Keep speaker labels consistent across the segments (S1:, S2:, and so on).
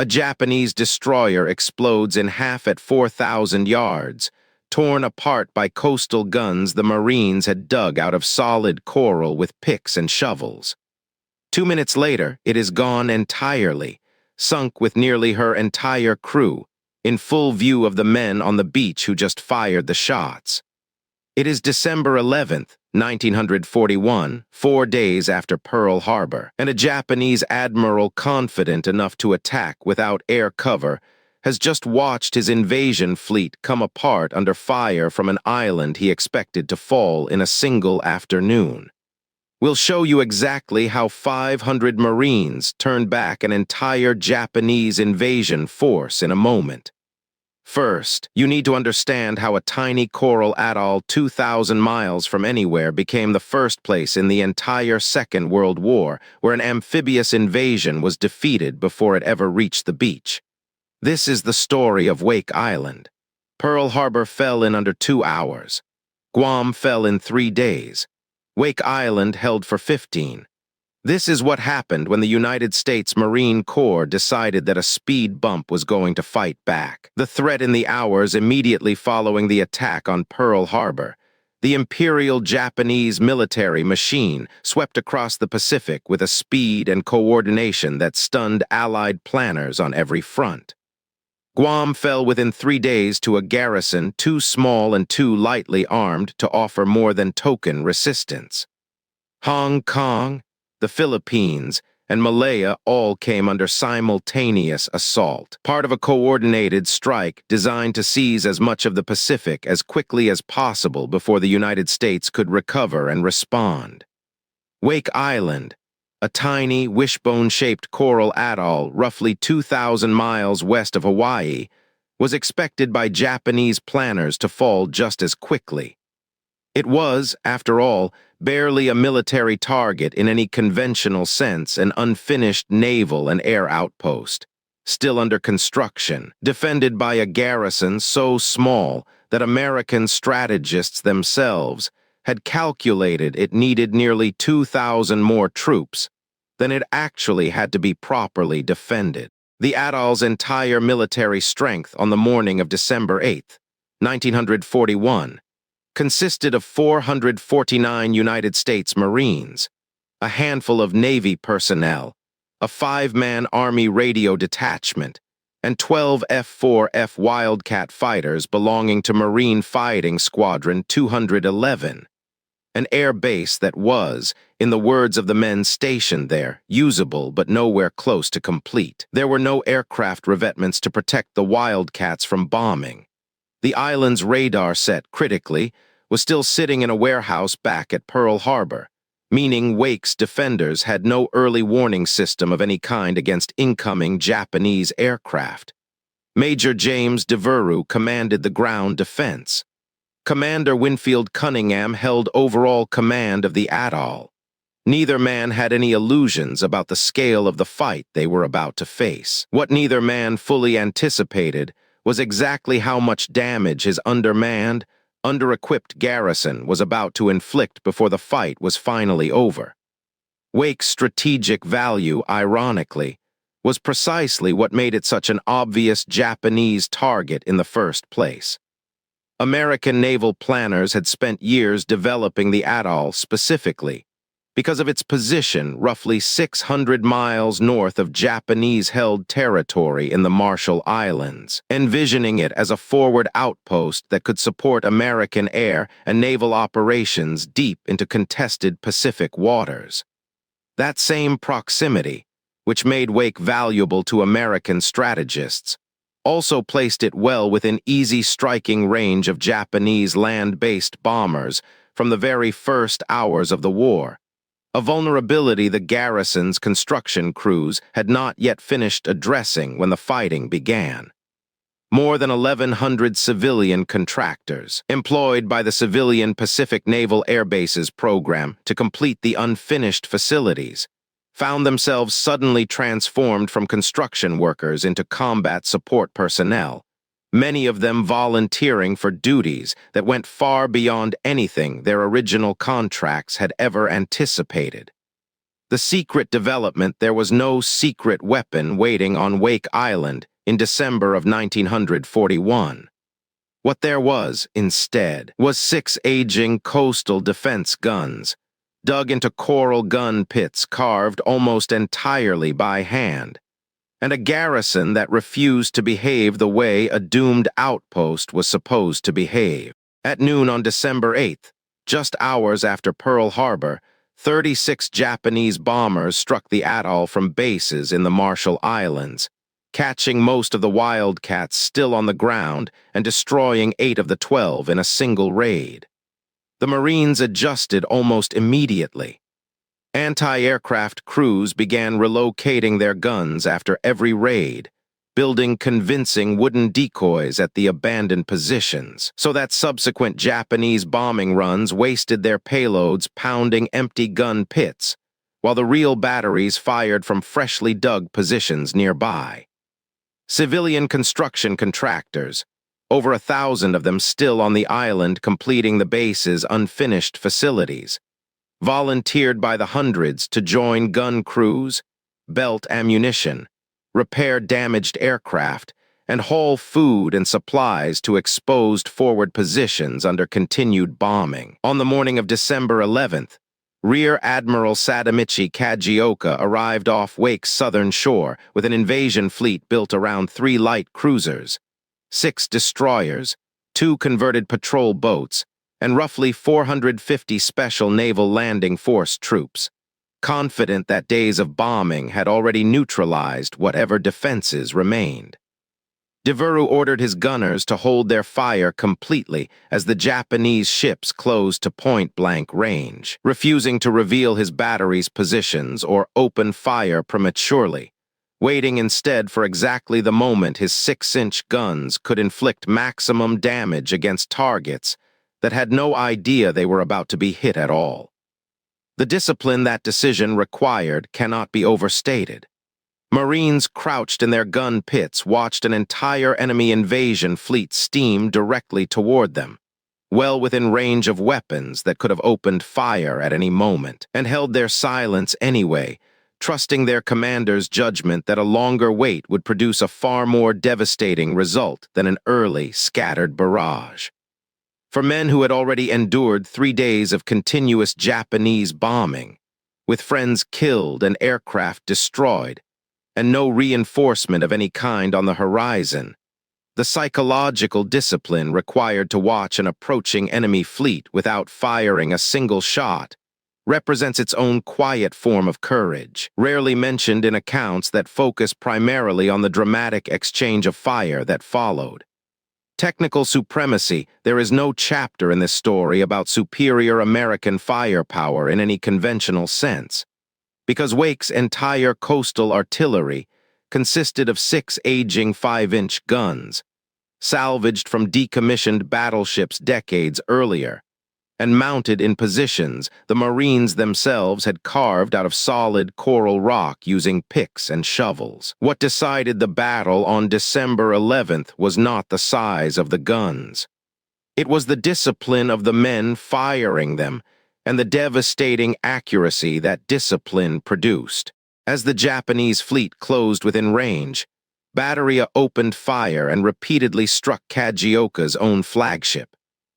S1: A Japanese destroyer explodes in half at 4,000 yards, torn apart by coastal guns the Marines had dug out of solid coral with picks and shovels. 2 minutes later, it is gone entirely, sunk with nearly her entire crew, in full view of the men on the beach who just fired the shots. It is December 11th, 1941, 4 days after Pearl Harbor, and a Japanese admiral confident enough to attack without air cover has just watched his invasion fleet come apart under fire from an island he expected to fall in a single afternoon. We'll show you exactly how 500 Marines turned back an entire Japanese invasion force in a moment. First, you need to understand how a tiny coral atoll 2,000 miles from anywhere became the first place in the entire Second World War where an amphibious invasion was defeated before it ever reached the beach. This is the story of Wake Island. Pearl Harbor fell in under 2 hours. Guam fell in 3 days. Wake Island held for 15. This is what happened when the United States Marine Corps decided that a speed bump was going to fight back. The threat in the hours immediately following the attack on Pearl Harbor. The Imperial Japanese military machine swept across the Pacific with a speed and coordination that stunned Allied planners on every front. Guam fell within 3 days to a garrison too small and too lightly armed to offer more than token resistance. Hong Kong, the Philippines, and Malaya all came under simultaneous assault, part of a coordinated strike designed to seize as much of the Pacific as quickly as possible before the United States could recover and respond. Wake Island, a tiny, wishbone-shaped coral atoll roughly 2,000 miles west of Hawaii, was expected by Japanese planners to fall just as quickly. It was, after all, barely a military target in any conventional sense, an unfinished naval and air outpost, still under construction, defended by a garrison so small that American strategists themselves had calculated it needed nearly 2,000 more troops than it actually had to be properly defended. The atoll's entire military strength on the morning of December 8, 1941, consisted of 449 United States Marines, a handful of Navy personnel, a 5-man Army radio detachment, and 12 F-4F Wildcat fighters belonging to Marine Fighting Squadron 211, an air base that was, in the words of the men stationed there, usable but nowhere close to complete. There were no aircraft revetments to protect the Wildcats from bombing. The island's radar set, critically, was still sitting in a warehouse back at Pearl Harbor, meaning Wake's defenders had no early warning system of any kind against incoming Japanese aircraft. Major James Devereux commanded the ground defense. Commander Winfield Cunningham held overall command of the atoll. Neither man had any illusions about the scale of the fight they were about to face. What neither man fully anticipated was exactly how much damage his undermanned, under-equipped garrison was about to inflict before the fight was finally over. Wake's strategic value, ironically, was precisely what made it such an obvious Japanese target in the first place. American naval planners had spent years developing the atoll specifically because of its position roughly 600 miles north of Japanese-held territory in the Marshall Islands, envisioning it as a forward outpost that could support American air and naval operations deep into contested Pacific waters. That same proximity, which made Wake valuable to American strategists, also placed it well within easy striking range of Japanese land-based bombers from the very first hours of the war, a vulnerability the garrison's construction crews had not yet finished addressing when the fighting began. More than 1,100 civilian contractors, employed by the Civilian Pacific Naval Air Bases program to complete the unfinished facilities, found themselves suddenly transformed from construction workers into combat support personnel, many of them volunteering for duties that went far beyond anything their original contracts had ever anticipated. The secret development: there was no secret weapon waiting on Wake Island in December of 1941. What there was, instead, was 6 aging coastal defense guns, dug into coral gun pits carved almost entirely by hand, and a garrison that refused to behave the way a doomed outpost was supposed to behave. At noon on December 8th, just hours after Pearl Harbor, 36 Japanese bombers struck the atoll from bases in the Marshall Islands, catching most of the Wildcats still on the ground and destroying 8 of the 12 in a single raid. The Marines adjusted almost immediately. Anti-aircraft crews began relocating their guns after every raid, building convincing wooden decoys at the abandoned positions, so that subsequent Japanese bombing runs wasted their payloads pounding empty gun pits, while the real batteries fired from freshly dug positions nearby. Civilian construction contractors, over 1,000 of them still on the island completing the base's unfinished facilities, volunteered by the hundreds to join gun crews, belt ammunition, repair damaged aircraft, and haul food and supplies to exposed forward positions under continued bombing. On the morning of December 11th, Rear Admiral Sadamichi Kajioka arrived off Wake's southern shore with an invasion fleet built around 3 light cruisers, 6 destroyers, 2 converted patrol boats, and roughly 450 Special Naval Landing Force troops, confident that days of bombing had already neutralized whatever defenses remained. Devereaux ordered his gunners to hold their fire completely as the Japanese ships closed to point-blank range, refusing to reveal his battery's positions or open fire prematurely, waiting instead for exactly the moment his 6-inch guns could inflict maximum damage against targets that had no idea they were about to be hit at all. The discipline that decision required cannot be overstated. Marines crouched in their gun pits watched an entire enemy invasion fleet steam directly toward them, well within range of weapons that could have opened fire at any moment, and held their silence anyway, trusting their commander's judgment that a longer wait would produce a far more devastating result than an early, scattered barrage. For men who had already endured 3 days of continuous Japanese bombing, with friends killed and aircraft destroyed, and no reinforcement of any kind on the horizon, the psychological discipline required to watch an approaching enemy fleet without firing a single shot represents its own quiet form of courage, rarely mentioned in accounts that focus primarily on the dramatic exchange of fire that followed. Technical supremacy: there is no chapter in this story about superior American firepower in any conventional sense, because Wake's entire coastal artillery consisted of 6 aging 5-inch guns, salvaged from decommissioned battleships decades earlier, and mounted in positions the Marines themselves had carved out of solid coral rock using picks and shovels. What decided the battle on December 11th was not the size of the guns. It was the discipline of the men firing them, and the devastating accuracy that discipline produced. As the Japanese fleet closed within range, Batteria opened fire and repeatedly struck Kajioka's own flagship,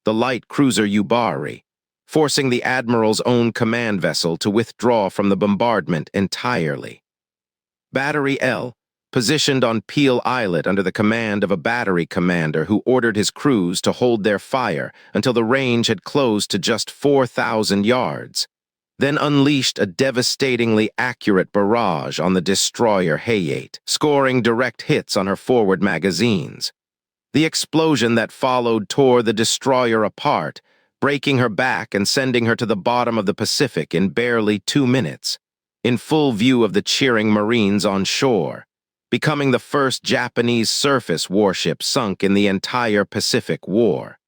S1: the light cruiser Yubari, forcing the admiral's own command vessel to withdraw from the bombardment entirely. Battery L, positioned on Peel Islet under the command of a battery commander who ordered his crews to hold their fire until the range had closed to just 4,000 yards, then unleashed a devastatingly accurate barrage on the destroyer Hayate, scoring direct hits on her forward magazines. The explosion that followed tore the destroyer apart, breaking her back and sending her to the bottom of the Pacific in barely 2 minutes, in full view of the cheering Marines on shore, becoming the first Japanese surface warship sunk in the entire Pacific War.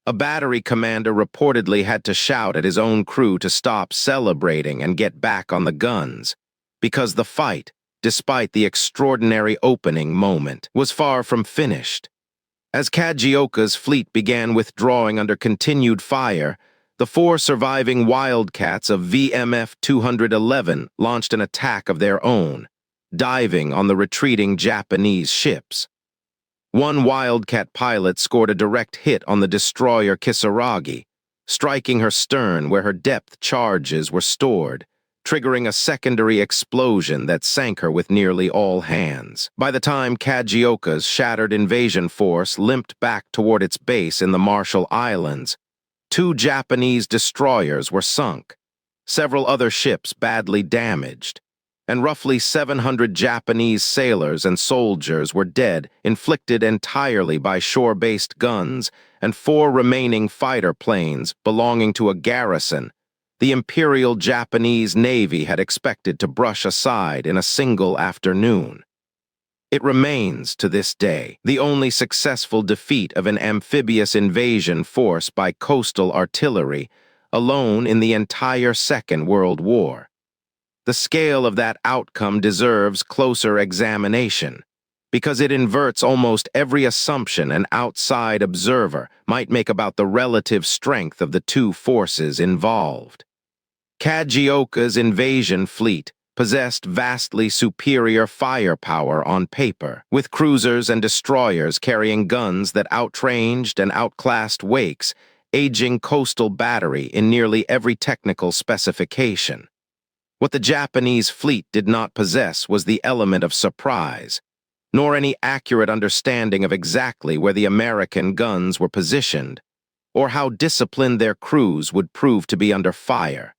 S1: A battery commander reportedly had to shout at his own crew to stop celebrating and get back on the guns, because the fight, despite the extraordinary opening moment, was far from finished. As Kajioka's fleet began withdrawing under continued fire, The four surviving Wildcats of VMF 211 launched an attack of their own, diving on the retreating Japanese ships. One Wildcat pilot scored a direct hit on the destroyer Kisaragi, striking her stern where her depth charges were stored, triggering a secondary explosion that sank her with nearly all hands. By the time Kajioka's shattered invasion force limped back toward its base in the Marshall Islands, 2 Japanese destroyers were sunk, several other ships badly damaged, and roughly 700 Japanese sailors and soldiers were dead, inflicted entirely by shore-based guns, and 4 remaining fighter planes belonging to a garrison the Imperial Japanese Navy had expected to brush aside in a single afternoon. It remains, to this day, the only successful defeat of an amphibious invasion force by coastal artillery, alone in the entire Second World War. The scale of that outcome deserves closer examination, because it inverts almost every assumption an outside observer might make about the relative strength of the two forces involved. Kajioka's invasion fleet possessed vastly superior firepower on paper, with cruisers and destroyers carrying guns that outranged and outclassed Wake's aging coastal battery in nearly every technical specification. What the Japanese fleet did not possess was the element of surprise, nor any accurate understanding of exactly where the American guns were positioned, or how disciplined their crews would prove to be under fire.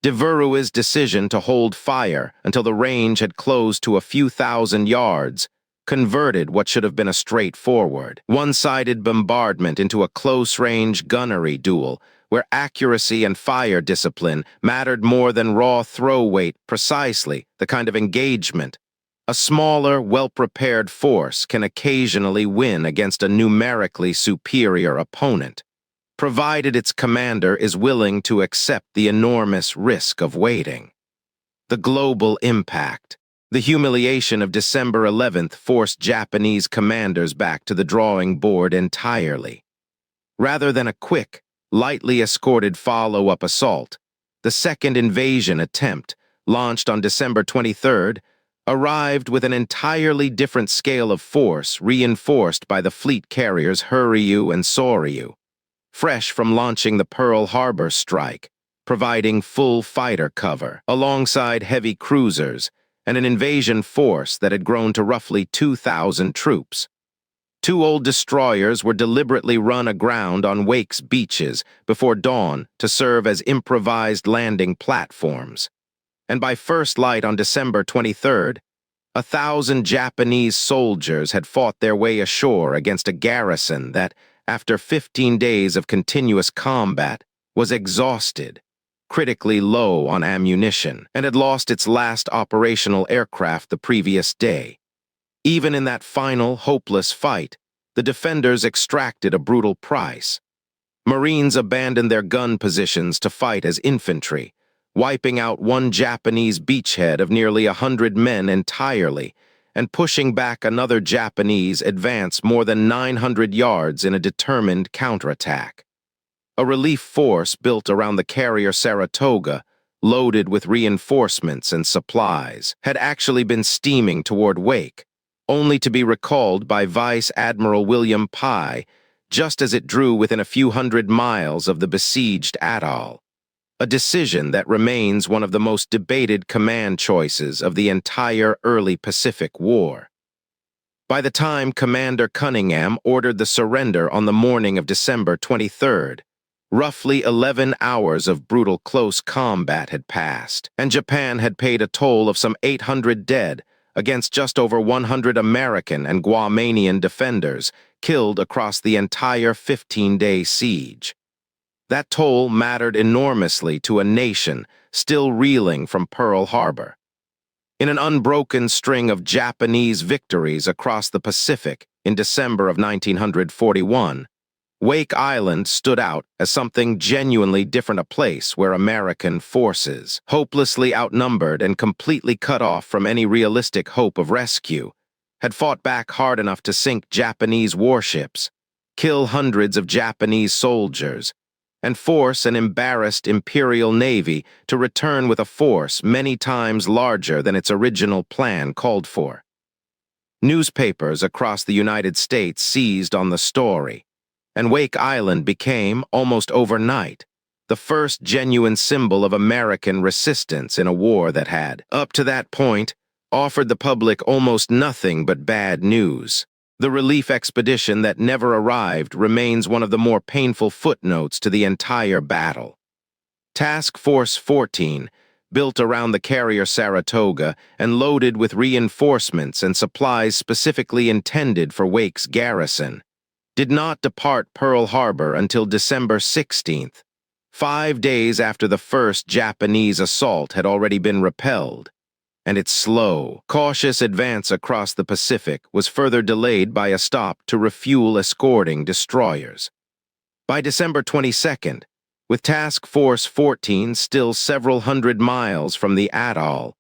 S1: Deverua's decision to hold fire until the range had closed to a few thousand yards converted what should have been a straightforward, one-sided bombardment into a close-range gunnery duel where accuracy and fire discipline mattered more than raw throw weight, precisely the kind of engagement. A smaller, well-prepared force can occasionally win against a numerically superior opponent, provided its commander is willing to accept the enormous risk of waiting. The global impact. The humiliation of December 11th forced Japanese commanders back to the drawing board entirely. Rather than a quick, lightly escorted follow-up assault, the second invasion attempt, launched on December 23rd, arrived with an entirely different scale of force reinforced by the fleet carriers Hurryu and Soryu, fresh from launching the Pearl Harbor strike, providing full fighter cover, alongside heavy cruisers and an invasion force that had grown to roughly 2,000 troops. 2 old destroyers were deliberately run aground on Wake's beaches before dawn to serve as improvised landing platforms. And by first light on December 23rd, 1,000 Japanese soldiers had fought their way ashore against a garrison that, after 15 days of continuous combat, was exhausted, critically low on ammunition, and had lost its last operational aircraft the previous day. Even in that final, hopeless fight, the defenders extracted a brutal price. Marines abandoned their gun positions to fight as infantry, wiping out one Japanese beachhead of nearly 100 men entirely, and pushing back another Japanese advance more than 900 yards in a determined counterattack. A relief force built around the carrier Saratoga, loaded with reinforcements and supplies, had actually been steaming toward Wake, only to be recalled by Vice Admiral William Pye just as it drew within a few hundred miles of the besieged atoll, a decision that remains one of the most debated command choices of the entire early Pacific War. By the time Commander Cunningham ordered the surrender on the morning of December 23rd, roughly 11 hours of brutal close combat had passed, and Japan had paid a toll of some 800 dead against just over 100 American and Guamanian defenders killed across the entire 15-day siege. That toll mattered enormously to a nation still reeling from Pearl Harbor. In an unbroken string of Japanese victories across the Pacific in December of 1941, Wake Island stood out as something genuinely different, a place where American forces, hopelessly outnumbered and completely cut off from any realistic hope of rescue, had fought back hard enough to sink Japanese warships, kill hundreds of Japanese soldiers, and force an embarrassed Imperial Navy to return with a force many times larger than its original plan called for. Newspapers across the United States seized on the story, and Wake Island became, almost overnight, the first genuine symbol of American resistance in a war that had, up to that point, offered the public almost nothing but bad news. The relief expedition that never arrived remains one of the more painful footnotes to the entire battle. Task Force 14, built around the carrier Saratoga and loaded with reinforcements and supplies specifically intended for Wake's garrison, did not depart Pearl Harbor until December 16th, 5 days after the first Japanese assault had already been repelled, and its slow, cautious advance across the Pacific was further delayed by a stop to refuel escorting destroyers. By December 22nd, with Task Force 14 still several hundred miles from the atoll,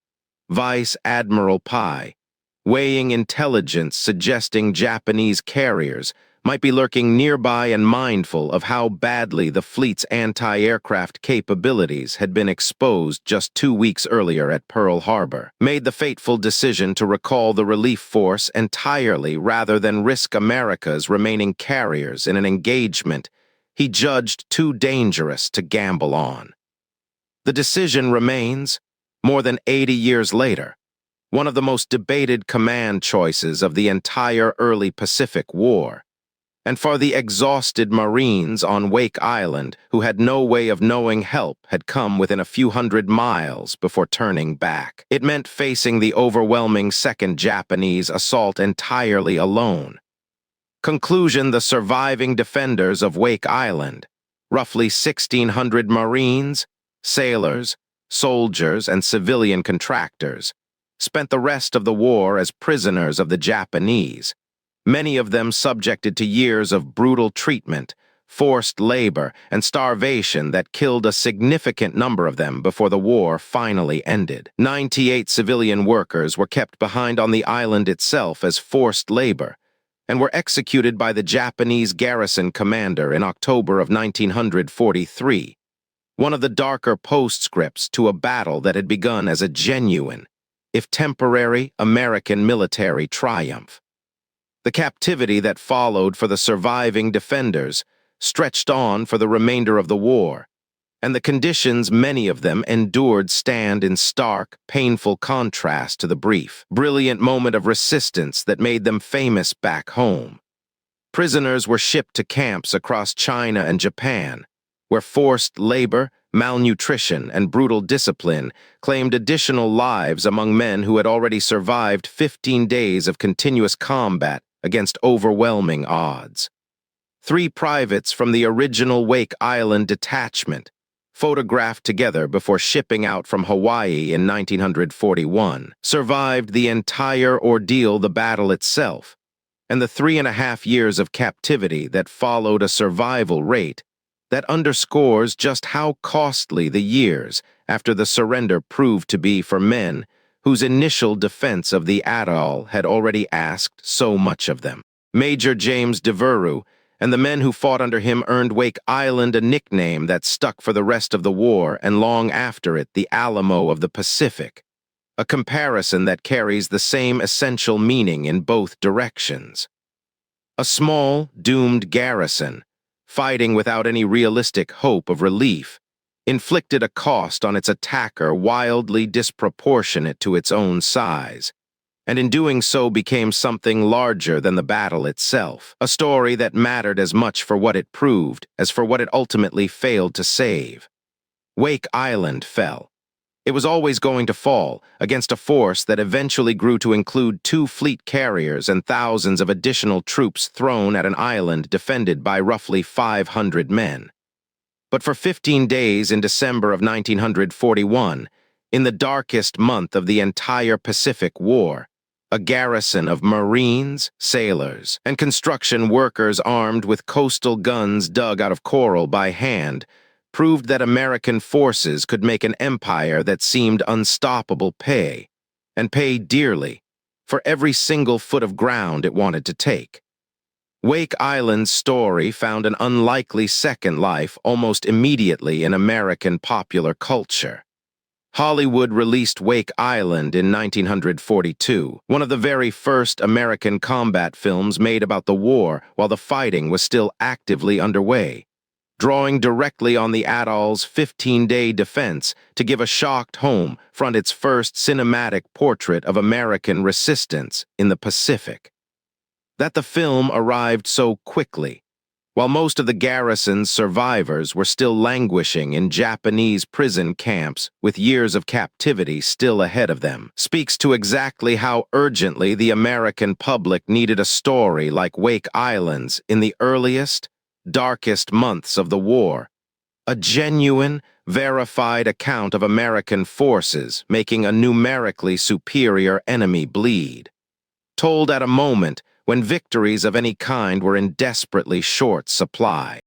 S1: Vice Admiral Pai, weighing intelligence suggesting Japanese carriers might be lurking nearby and mindful of how badly the fleet's anti-aircraft capabilities had been exposed just 2 weeks earlier at Pearl Harbor, made the fateful decision to recall the relief force entirely rather than risk America's remaining carriers in an engagement he judged too dangerous to gamble on. The decision remains, more than 80 years later, one of the most debated command choices of the entire early Pacific War. And for the exhausted Marines on Wake Island who had no way of knowing help had come within a few hundred miles before turning back, it meant facing the overwhelming second Japanese assault entirely alone. Conclusion: the surviving defenders of Wake Island, roughly 1,600 Marines, sailors, soldiers, and civilian contractors, spent the rest of the war as prisoners of the Japanese, many of them subjected to years of brutal treatment, forced labor, and starvation that killed a significant number of them before the war finally ended. 98 civilian workers were kept behind on the island itself as forced labor, and were executed by the Japanese garrison commander in October of 1943, one of the darker postscripts to a battle that had begun as a genuine, if temporary, American military triumph. The captivity that followed for the surviving defenders stretched on for the remainder of the war, and the conditions many of them endured stand in stark, painful contrast to the brief, brilliant moment of resistance that made them famous back home. Prisoners were shipped to camps across China and Japan, where forced labor, malnutrition, and brutal discipline claimed additional lives among men who had already survived 15 days of continuous combat against overwhelming odds. 3 privates from the original Wake Island detachment, photographed together before shipping out from Hawaii in 1941, survived the entire ordeal, the battle itself, and the 3.5 years of captivity that followed a survival rate that underscores just how costly the years after the surrender proved to be for men whose initial defense of the atoll had already asked so much of them. Major James Devereux and the men who fought under him earned Wake Island a nickname that stuck for the rest of the war and long after it, the Alamo of the Pacific, a comparison that carries the same essential meaning in both directions. A small, doomed garrison, fighting without any realistic hope of relief, inflicted a cost on its attacker wildly disproportionate to its own size, and in doing so became something larger than the battle itself, a story that mattered as much for what it proved as for what it ultimately failed to save. Wake Island fell. It was always going to fall, against a force that eventually grew to include 2 fleet carriers and thousands of additional troops thrown at an island defended by roughly 500 men. But for 15 days in December of 1941, in the darkest month of the entire Pacific War, a garrison of Marines, sailors, and construction workers armed with coastal guns dug out of coral by hand proved that American forces could make an empire that seemed unstoppable pay, and pay dearly, for every single foot of ground it wanted to take. Wake Island's story found an unlikely second life almost immediately in American popular culture. Hollywood released Wake Island in 1942, one of the very first American combat films made about the war while the fighting was still actively underway, drawing directly on the atoll's 15-day defense to give a shocked home front its first cinematic portrait of American resistance in the Pacific. That the film arrived so quickly, while most of the garrison's survivors were still languishing in Japanese prison camps with years of captivity still ahead of them, speaks to exactly how urgently the American public needed a story like Wake Island's in the earliest, darkest months of the war. A genuine, verified account of American forces making a numerically superior enemy bleed. Told at a moment when victories of any kind were in desperately short supply.